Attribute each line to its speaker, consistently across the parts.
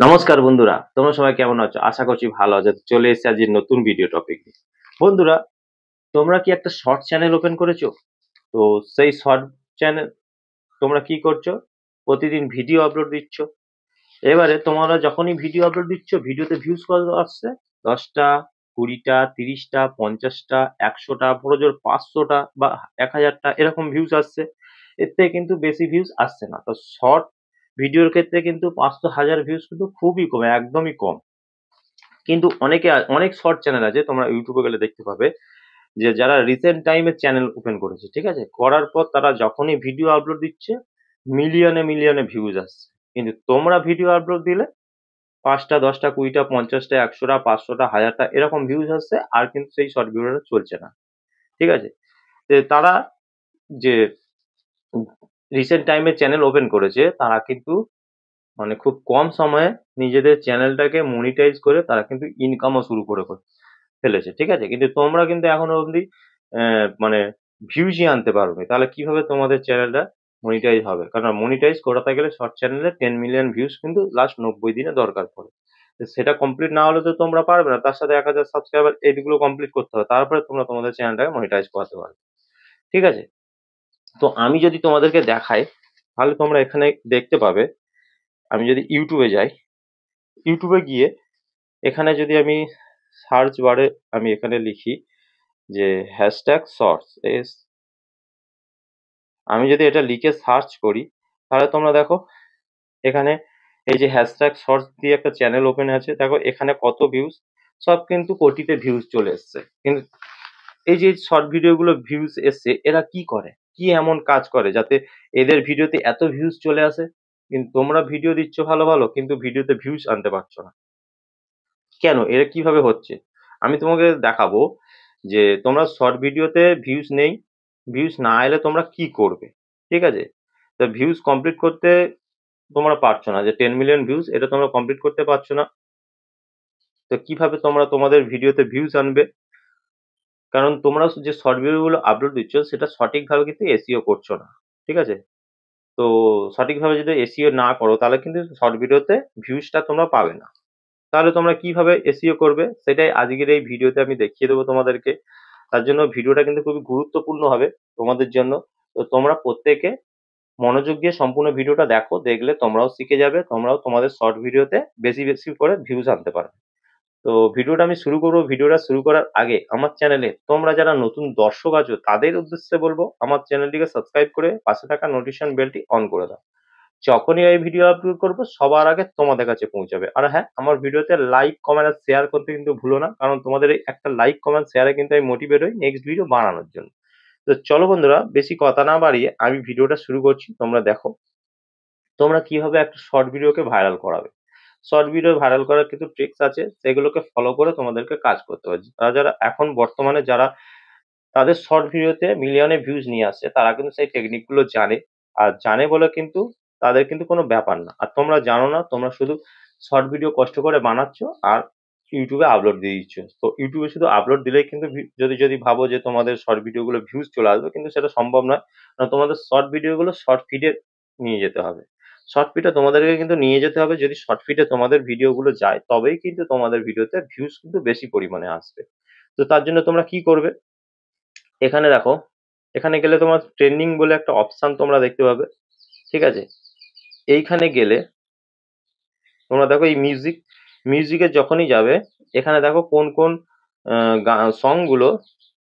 Speaker 1: নমস্কার বন্ধুরা, তোমরা সবাই কেমন আছো? আশা করছি ভালো আছো। চলে এসেছি আজকে নতুন ভিডিও টপিক নিয়ে। বন্ধুরা, তোমরা কি একটা শর্ট চ্যানেল ওপেন করেছো? তো সেই শর্ট চ্যানেল তোমরা কি করছো? প্রতিদিন ভিডিও আপলোড দিচ্ছ। এবারে তোমরা যখনই ভিডিও আপলোড দিচ্ছ, ভিডিওতে ভিউজ কত আসছে? 10টা, 20টা, 30টা, 50টা, 100টা, বড় জোর 500টা বা 1000টা এরকম ভিউজ আসছে। এর থেকে কিন্তু বেশি ভিউজ আসছে না। তো শর্ট ভিডিওর ক্ষেত্রে কিন্তু 500 1000 ভিউজ কিন্তু খুবই কম, একদমই কম। কিন্তু অনেক শর্ট চ্যানেল আছে, তোমরা ইউটিউবে গেলে দেখতে পাবে যে যারা রিসেন্ট টাইমে চ্যানেল ওপেন করেছে, ঠিক আছে, করার পর তারা যখনই ভিডিও আপলোড দিচ্ছে মিলিয়নে মিলিয়নে ভিউজ আসছে। কিন্তু তোমরা ভিডিও আপলোড দিলে 5টা, 10টা, 20টা, 50টা, 100টা, 500টা, 1000টা এরকম ভিউজ আসছে, আর কিন্তু সেই শর্ট ভিডিওটা চলছে না। ঠিক আছে, তো তারা যে রিসেন্ট টাইমে চ্যানেল ওপেন করেছে তারা কিন্তু মানে খুব কম সময়ে নিজেদের চ্যানেলটাকে মনিটাইজ করে তারা কিন্তু ইনকামও শুরু করে ফেলেছে। ঠিক আছে, কিন্তু তোমরা কিন্তু এখনো অবধি মানে ভিউজই আনতে পারোনি। তাহলে কিভাবে তোমাদের চ্যানেলটা মনিটাইজ হবে? কারণ মনিটাইজ করাতে গেলে শর্ট চ্যানেলে 10 মিলিয়ন ভিউজ কিন্তু লাস্ট 90 দিনে দরকার পড়ে। তো সেটা কমপ্লিট না হলে তো তোমরা পারবে না। তার সাথে 1000 সাবস্ক্রাইবার এইগুলো কমপ্লিট করতে হবে, তারপরে তোমরা তোমাদের চ্যানেলটাকে মনিটাইজ করাতে পারবে। ঠিক আছে, তো আমি যদি তোমাদেরকে দেখাই তাহলে তোমরা এখানে দেখতে পাবে। আমি যদি ইউটিউবে যাই, ইউটিউবে গিয়ে এখানে যদি আমি সার্চ বারে আমি এখানে লিখি যে হ্যাশট্যাগ শর্টস, আমি যদি এটা লিখে সার্চ করি তাহলে তোমরা দেখো এখানে এই যে হ্যাশট্যাগ শর্টস দিয়ে একটা চ্যানেল ওপেন আছে, দেখো এখানে কত ভিউজ, সব কিন্তু কোটিতে ভিউজ চলে এসছে। কিন্তু এই যে শর্ট ভিডিওগুলো ভিউজ এসছে, এরা কি করে, কি এমন কাজ করে যাতে এদের ভিডিওতে এত ভিউজ চলে আসে? কিন্তু তোমরা ভিডিও দিচ্ছ ভালো ভালো, কিন্তু ভিডিওতে ভিউজ আনতে পারছো না কেন? এরা কিভাবে হচ্ছে আমি তোমাকে দেখাবো। যে তোমরা শর্ট ভিডিওতে ভিউজ নেই, ভিউজ না এলে তোমরা কি করবে? ঠিক আছে, তো ভিউজ কমপ্লিট করতে তোমরা পারছো না, যে 10 মিলিয়ন ভিউজ এটা তোমরা কমপ্লিট করতে পারছো না। তো কিভাবে তোমরা তোমাদের ভিডিওতে ভিউজ আনবে? কারণ তোমরা যে শর্ট ভিডিওগুলো আপলোড দিচ্ছ সেটা সঠিকভাবে কিন্তু এসইও করছো না। ঠিক আছে, তো সঠিকভাবে যদি এসইও না করো তাহলে কিন্তু শর্ট ভিডিওতে ভিউজটা তোমরা পাবে না। তাহলে তোমরা কিভাবে এসইও করবে সেটাই আজকের এই ভিডিওতে আমি দেখিয়ে দেবো তোমাদেরকে। তার জন্য ভিডিওটা কিন্তু খুবই গুরুত্বপূর্ণ হবে তোমাদের জন্য। তো তোমরা প্রত্যেকে মনোযোগ দিয়ে সম্পূর্ণ ভিডিওটা দেখো, দেখলে তোমরাও শিখে যাবে, তোমরাও তোমাদের শর্ট ভিডিওতে বেশি বেশি করে ভিউজ আনতে পারবে। তো ভিডিওটা আমি শুরু করবো। ভিডিওটা শুরু করার আগে আমার চ্যানেলে তোমরা যারা নতুন দর্শক আছো তাদের উদ্দেশ্যে বলবো আমার চ্যানেলটিকে সাবস্ক্রাইব করে পাশে থাকা নোটিফিকেশন বেলটি অন করে দাও। যখনই এই ভিডিও আপলোড করবো সবার আগে তোমাদের কাছে পৌঁছাবে। আর হ্যাঁ, আমার ভিডিওতে লাইক, কমেন্ট আর শেয়ার করতে কিন্তু ভুলো না, কারণ তোমাদের এই একটা লাইক, কমেন্ট, শেয়ারে কিন্তু আমি মোটিভেট হই নেক্সট ভিডিও বানানোর জন্য। তো চলো বন্ধুরা, বেশি কথা না বাড়িয়ে আমি ভিডিওটা শুরু করছি। তোমরা দেখো তোমরা কিভাবে একটা শর্ট ভিডিওকে ভাইরাল করাবে। শর্ট ভিডিও ভাইরাল করার কিছু ট্রিক্স আছে, সেগুলোকে ফলো করে তোমাদেরকে কাজ করতে হবে। যারা যারা এখন বর্তমানে যারা তাদের শর্ট ভিডিওতে মিলিয়নে ভিউজ নিয়ে আসছে তারা কিন্তু সেই টেকনিক গুলো জানে। আর জানে বলে কিন্তু তাদের কিন্তু কোনো ব্যাপার না। আর তোমরা জানো না, তোমরা শুধু শর্ট ভিডিও কষ্ট করে বানাচ্ছ আর ইউটিউবে আপলোড দিয়ে দিচ্ছ। তো ইউটিউবে শুধু আপলোড দিলেই কিন্তু যদি যদি ভাবো যে তোমাদের শর্ট ভিডিও গুলো ভিউজ চলে আসবে, কিন্তু সেটা সম্ভব নয়। কারণ তোমাদের শর্ট ভিডিও গুলো শর্ট ফিডে নিয়ে যেতে হবে। শর্ট ফিডে তোমাদেরকে কিন্তু নিয়ে যেতে হবে। যদি শর্ট ফিডে তোমাদের ভিডিও গুলো যায় তবেই কিন্তু তোমাদের ভিডিওতে ভিউজ কিন্তু বেশি পরিমাণে আসবে। তো তার জন্য তোমরা কি করবে? এখানে দেখো, এখানে গেলে তোমার ট্রেন্ডিং বলে একটা অপশন তোমরা দেখতে পাবে। ঠিক আছে, এইখানে গেলে তোমরা দেখো এই মিউজিকে যখনই যাবে এখানে দেখো কোন কোন সং গুলো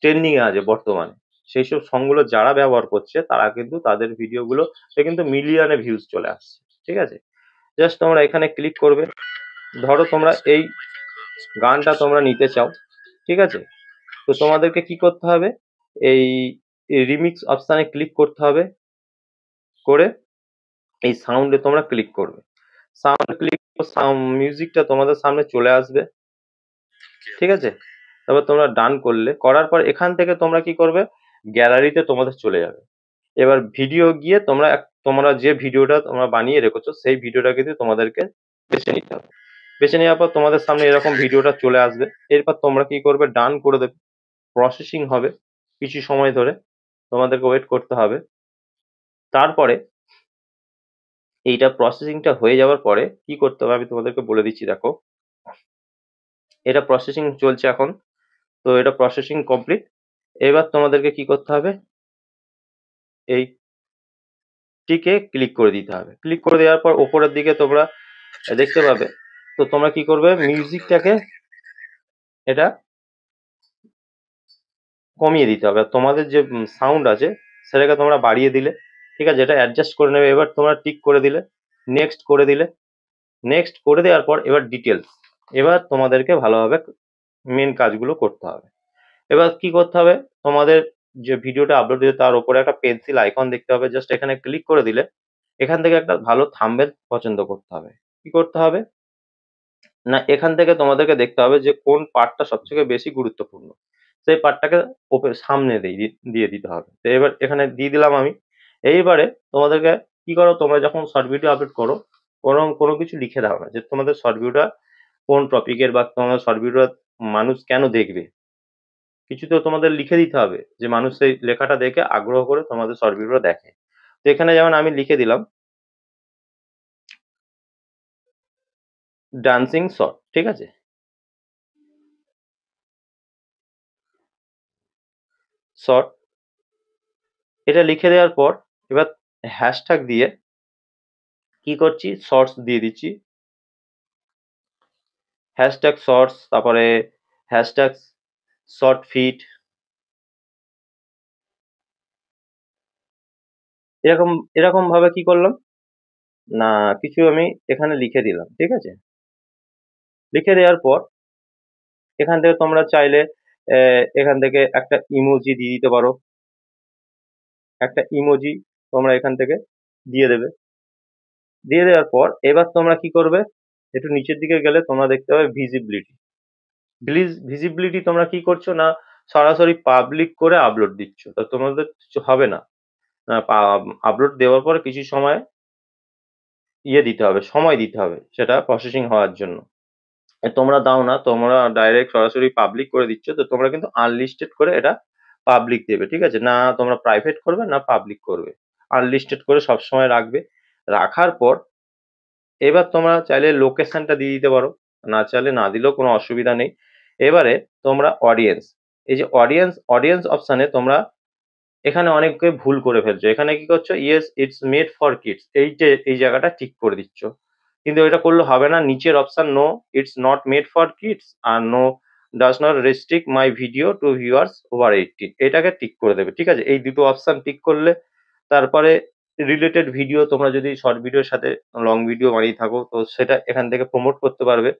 Speaker 1: ট্রেন্ডিং এ আছে বর্তমানে। সেই সব সং গুলো যারা ব্যবহার করছে তারা কিন্তু তাদের ভিডিও গুলো কিন্তু মিলিয়নে ভিউজ চলে আসছে। ঠিক আছে, জাস্ট তোমরা এখানে ক্লিক করবে। ধরো তোমরা এই গানটা তোমরা নিতে চাও, ঠিক আছে, তো তোমাদেরকে কি করতে হবে? এই রিমিক্স অপশানে ক্লিক করতে হবে, করে এই সাউন্ডে তোমরা ক্লিক করবে। সাউন্ড ক্লিক মিউজিকটা তোমাদের সামনে চলে আসবে। ঠিক আছে, তারপর তোমরা ডান করলে, করার পর এখান থেকে তোমরা কি করবে? গ্যালারিতে তোমাদের চলে যাবে। এবার ভিডিও গিয়ে তোমরা যে ভিডিওটা তোমরা বানিয়ে রেখেছো সেই ভিডিওটা কিন্তু তোমাদেরকে বেছে নিতে হবে। বেছে নেওয়ার পর তোমাদের সামনে এরকম ভিডিওটা চলে আসবে। এরপর তোমরা কি করবে? ডান করে দেবে। প্রসেসিং হবে কিছু সময় ধরে, তোমাদেরকে ওয়েট করতে হবে। তারপরে এইটা প্রসেসিংটা হয়ে যাওয়ার পরে কি করতে হবে আমি তোমাদেরকে বলে দিচ্ছি। দেখো, এটা প্রসেসিং চলছে এখন, তো এটা প্রসেসিং কমপ্লিট। এবার তোমাদেরকে কি করতে হবে, এইটিকে ক্লিক করে দিতে হবে। ক্লিক করে দেওয়ার পর ওপরের দিকে তোমরা দেখতে পাবে। তো তোমরা কি করবে, মিউজিকটাকে এটা কমিয়ে দিতে হবে। আর তোমাদের যে সাউন্ড আছে সেটাকে তোমরা বাড়িয়ে দিলে, ঠিক আছে, এটা অ্যাডজাস্ট করে নেবে। এবার তোমরা টিক করে দিলে, নেক্সট করে দিলে, নেক্সট করে দেওয়ার পর এবার ডিটেলস। এবার তোমাদেরকে ভালোভাবে মেন কাজগুলো করতে হবে। এবার কি করতে হবে, তোমাদের যে ভিডিওটা আপলোড দিতে তার উপরে একটা পেন্সিল আইকন দেখতে হবে। জাস্ট এখানে ক্লিক করে দিলে এখান থেকে একটা ভালো থাম্বনেল পছন্দ করতে হবে। কি করতে হবে না, এখান থেকে তোমাদেরকে দেখতে হবে যে কোন পার্টটা সবথেকে বেশি গুরুত্বপূর্ণ, সেই পার্টটাকে ওপরে সামনে দিয়ে দিতে হবে। তো এবার এখানে দিয়ে দিলাম আমি। এইবারে তোমাদেরকে কি করো, তোমরা যখন শর্ট ভিডিও আপলোড করো, কোনো কিছু লিখে দাও না যে তোমাদের শর্ট ভিডিওটা কোন টপিকের, বা তোমাদের শর্ট ভিডিও মানুষ কেন দেখবে। কিছু তো তোমাদের লিখে দিতে হবে যে মানুষ সেই লেখাটা দেখে আগ্রহ করে তোমাদের শর্ট ভিডিও দেখে। তো এখানে যেমন আমি লিখে দিলাম ডান্সিং শর্ট, ঠিক আছে, শর্ট, এটা লিখে দেওয়ার পর এবার হ্যাশট্যাগ দিয়ে কি করছি, শর্টস দিয়ে দিচ্ছি। হ্যাশট্যাগ শর্টস, তারপরে হ্যাশট্যাগ শর্ট ফিট, এরকম এরকম ভাবে কি করলাম না, কিছু আমি এখানে লিখে দিলাম, ঠিক আছে। লিখে দেওয়ার পর এখান থেকে তোমরা চাইলে এখান থেকে একটা ইমোজি দিয়ে দিতে পারো। একটা ইমোজি তোমরা এখান থেকে দিয়ে দেবে। দিয়ে দেওয়ার পর এবার তোমরা কি করবে, একটু নিচের দিকে গেলে তোমরা দেখতে পাবে ভিজিবিলিটি। ভিজিবিলিটি তোমরা কি করছো না, সরাসরি পাবলিক করে আপলোড দিচ্ছ। তো তোমাদের কিছু হবে না, আপলোড দেওয়ার পর কিছু সময় দিতে হবে, সময় দিতে হবে সেটা প্রসেসিং হওয়ার জন্য। তোমরা দাও না, তোমরা ডাইরেক্ট সরাসরি পাবলিক করে দিচ্ছ। তো তোমরা কিন্তু আনলিস্টেড করে এটা পাবলিক দেবে, ঠিক আছে, না তোমরা প্রাইভেট করবে না পাবলিক করবে, আনলিস্টেড করে সবসময় রাখবে। রাখার পর এবার তোমরা চাইলে লোকেশনটা দিয়ে দিতে পারো, না চাইলে না দিলেও কোনো অসুবিধা নেই। এবারে তোমরা অডিয়েন্স, এই যে অডিয়েন্স অপশানে তোমরা এখানে অনেকে ভুল করে ফেলছো। এখানে কি করছো, yes it's made for kids, এই যে এই জায়গাটা ঠিক করে দিচ্ছ, কিন্তু এটা করলে হবে না। নিচের option no it's not made for kids আর no does not restrict my video to viewers over 18, এটাকে টিক করে দেবে, ঠিক আছে। এই দুটো অপশন টিক করলে তারপরে রিলেটেড ভিডিও তোমরা যদি শর্ট ভিডিওর সাথে লং ভিডিও বানিয়ে থাকো তো সেটা এখান থেকে প্রমোট করতে পারবে,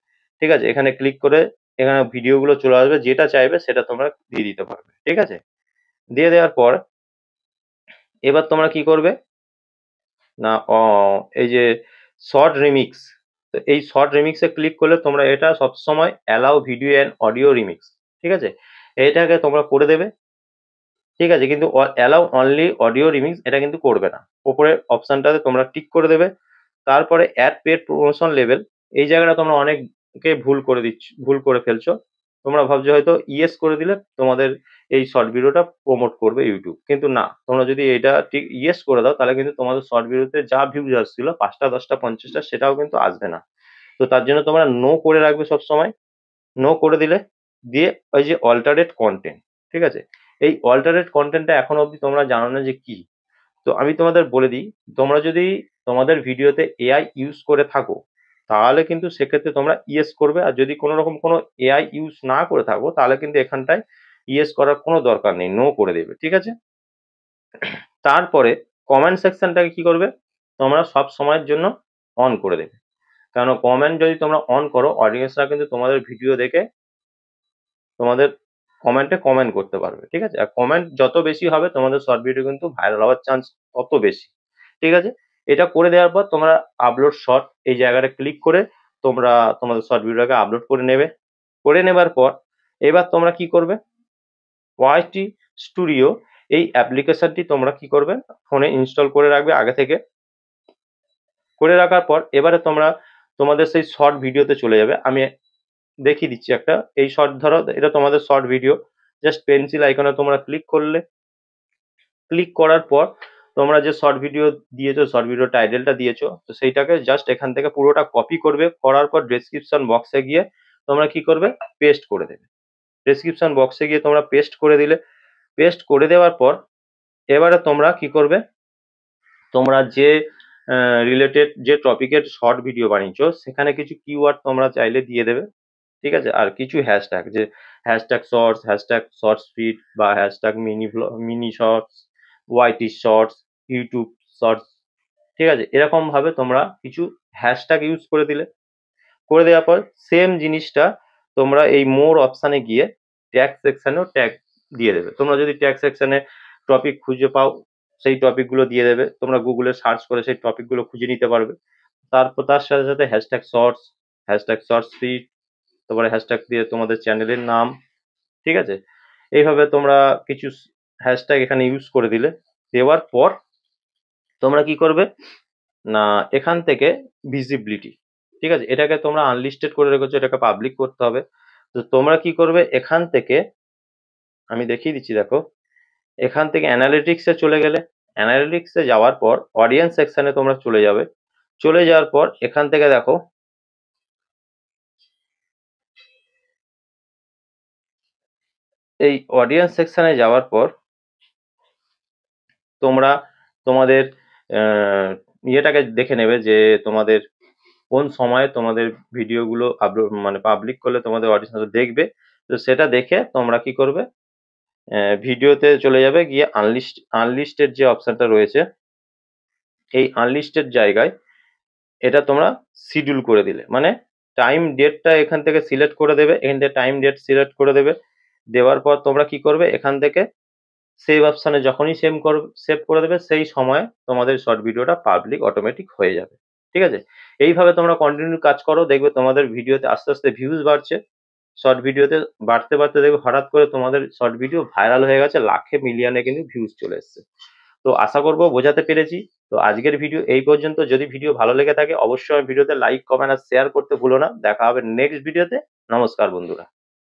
Speaker 1: ঠিক আছে। এখানে ক্লিক করে এখানে ভিডিওগুলো চলে আসবে, যেটা চাইবে সেটা তোমরা দিয়ে দিতে পারবে, ঠিক আছে। দিয়ে দেওয়ার পর এবার তোমরা কি করবে না, এই যে শর্ট রিমিক্স, তো এই শর্ট রিমিক্সে ক্লিক করলে তোমরা এটা সবসময় allow video and audio remix, ঠিক আছে, এটাকে তোমরা করে দেবে, ঠিক আছে। কিন্তু অ্যালাউ অনলি অডিও রিমিক্স এটা কিন্তু করবে না। ওপরে অপশনটাতে তোমরা টিক করে দেবে। তারপরে অ্যাড পেড প্রমোশন লেভেল, এই জায়গাটা তোমরা অনেকে ভুল করে ফেলছো। তোমরা ভাবছো হয়তো ইয়েস করে দিলে তোমাদের এই শর্ট ভিডিওটা প্রমোট করবে ইউটিউব, কিন্তু না, তোমরা যদি এটা ঠিক ইয়েস করে দাও তাহলে কিন্তু তোমাদের শর্ট ভিডিওতে যা ভিউজ আসছিল 5টা 10টা 50টা সেটাও কিন্তু আসবে না। তো তার জন্য তোমরা নো করে রাখবে সবসময়। নো করে দিলে দিয়ে ওই যে অল্টারেট কন্টেন্ট, ঠিক আছে, এই অল্টারেট কন্টেন্টটা এখনো অবধি তোমরা জানো না যে কি। তো আমি তোমাদের বলে দিই, তোমরা যদি তোমাদের ভিডিওতে এআই ইউজ করে থাকো তাহলে কিন্তু সেক্ষেত্রে তোমরা ইয়েস করবে। আর যদি কোনো রকম কোনো এআই ইউজ না করে থাকো তাহলে কিন্তু এখানটায় ইয়েস করার কোনো দরকার নেই, নো করে দেবে, ঠিক আছে। তারপরে কমেন্ট সেকশনটাকে কি করবে, তোমরা সব সময়ের জন্য অন করে দেবে। কারণ কমেন্ট যদি তোমরা অন করো অডিয়েন্সরা কিন্তু তোমাদের ভিডিও দেখে তোমাদের কমেন্টে কমেন্ট করতে পারবে, ঠিক আছে। আর কমেন্ট যত বেশি হবে তোমাদের শর্ট ভিডিও কিন্তু ভাইরাল হওয়ার চান্স তত বেশি, ঠিক আছে। এটা করে দেওয়ার পর তোমরা আপলোড শর্ট এই জায়গাটা ক্লিক করে তোমরা তোমাদের শর্ট ভিডিওটাকে আপলোড করে নেবে। করে নেবার পর এবার তোমরা কি করবে, ওয়াইটি স্টুডিও এই অ্যাপ্লিকেশনটি তোমরা কি করবে, ফোনে ইনস্টল করে রাখবে আগে থেকে। করে রাখার পর এবারে তোমরা তোমাদের সেই শর্ট ভিডিওতে চলে যাবে। আমি দেখিয়ে দিচ্ছি একটা, এই শর্ট ধরো এটা তোমাদের শর্ট ভিডিও, জাস্ট পেন্সিল আইকনে তোমরা ক্লিক করলে। ক্লিক করার পর তোমরা যে শর্ট ভিডিও দিয়েছো, শর্ট ভিডিও টাইটেলটা দিয়েছো, তো সেইটাকে জাস্ট এখান থেকে পুরোটা কপি করবে, করার পর ডেসক্রিপশন বক্সে গিয়ে তোমরা কি করবে, পেস্ট করে দেবে। ডেসক্রিপশন বক্সে গিয়ে তোমরা পেস্ট করে দিলে, পেস্ট করে দেওয়ার পর এবারে তোমরা কি করবে, তোমরা যে রিলেটেড যে টপিকের শর্ট ভিডিও বানিয়েছো সেখানে কিছু কিওয়ার্ড তোমরা চাইলে দিয়ে দেবে, ঠিক আছে। আর কিছু হ্যাশট্যাগ, যে হ্যাশট্যাগ শর্টস ফিড বা হ্যাশট্যাগ মিনি শর্টস, ওয়াইটি শর্টস, ইউটিউব শর্টস, ঠিক আছে। এরকম ভাবে তোমরা কিছু হ্যাশট্যাগ ইউজ করে দিলে, করে দেওয়ার পর সেম জিনিসটা তোমরা এই মোর অপশানে গিয়ে ট্যাগ সেকশনেও ট্যাগ দিয়ে দেবে। তোমরা যদি ট্যাগ সেকশনে টপিক খুঁজে পাও, সেই টপিকগুলো দিয়ে দেবে, তোমরা গুগলে সার্চ করে সেই টপিকগুলো খুঁজে নিতে পারবে। তারপর তার সাথে সাথে হ্যাশট্যাগ শর্টস ফিড, তারপরে হ্যাশট্যাগ দিয়ে তোমাদের চ্যানেলের নাম, ঠিক আছে। এইভাবে তোমরা কিছু হ্যাশট্যাগ এখানে ইউজ করে দিলে, দেওয়ার পর তোমরা কি করবে না, এখান থেকে ভিজিবিলিটি, ঠিক আছে, এটাকে তোমরা আনলিস্টেড করে রেখেছো, এটাকে পাবলিক করতে হবে। তো তোমরা কি করবে, এখান থেকে আমি দেখিয়ে দিচ্ছি, দেখো এখান থেকে অ্যানালিটিক্সে চলে গেলে, অ্যানালিটিক্সে যাওয়ার পর অডিয়েন্স সেকশনে তোমরা চলে যাবে। চলে যাওয়ার পর এখান থেকে দেখো এই অডিয়েন্স সেকশনে যাওয়ার পর তোমরা তোমাদের ইয়েটাকে দেখে নেবে যে তোমাদের কোন সময়ে তোমাদের ভিডিওগুলো আপলোড মানে পাবলিক করলে তোমাদের অডিয়েন্স দেখবে। তো সেটা দেখে তোমরা কি করবে, ভিডিওতে চলে যাবে, গিয়ে আনলিস্টেড যে অপশনটা রয়েছে, এই আনলিস্টেড জায়গায় এটা তোমরা শিডিউল করে দিলে, মানে টাইম ডেটটা এখান থেকে সিলেক্ট করে দেবে, এখান থেকে টাইম ডেট সিলেক্ট করে দেবে। দেওয়ার পর তোমরা কি করবে, এখান থেকে সেভ অপশানে যখনই সেভ করে দেবে, সেই সময় তোমাদের শর্ট ভিডিওটা পাবলিক অটোমেটিক হয়ে যাবে, ঠিক আছে। এইভাবে তোমরা কন্টিনিউ কাজ করো, দেখবে তোমাদের ভিডিওতে আস্তে আস্তে ভিউজ বাড়ছে। শর্ট ভিডিওতে বাড়তে বাড়তে দেখবে হঠাৎ করে তোমাদের শর্ট ভিডিও ভাইরাল হয়ে গেছে, লাখে মিলিয়নে কিন্তু ভিউজ চলে এসছে। তো আশা করবো বোঝাতে পেরেছি। তো আজকের ভিডিও এই পর্যন্ত। যদি ভিডিও ভালো লেগে থাকে অবশ্যই ভিডিওতে লাইক, কমেন্ট আর শেয়ার করতে ভুলো না। দেখা হবে নেক্সট ভিডিওতে। নমস্কার বন্ধুরা।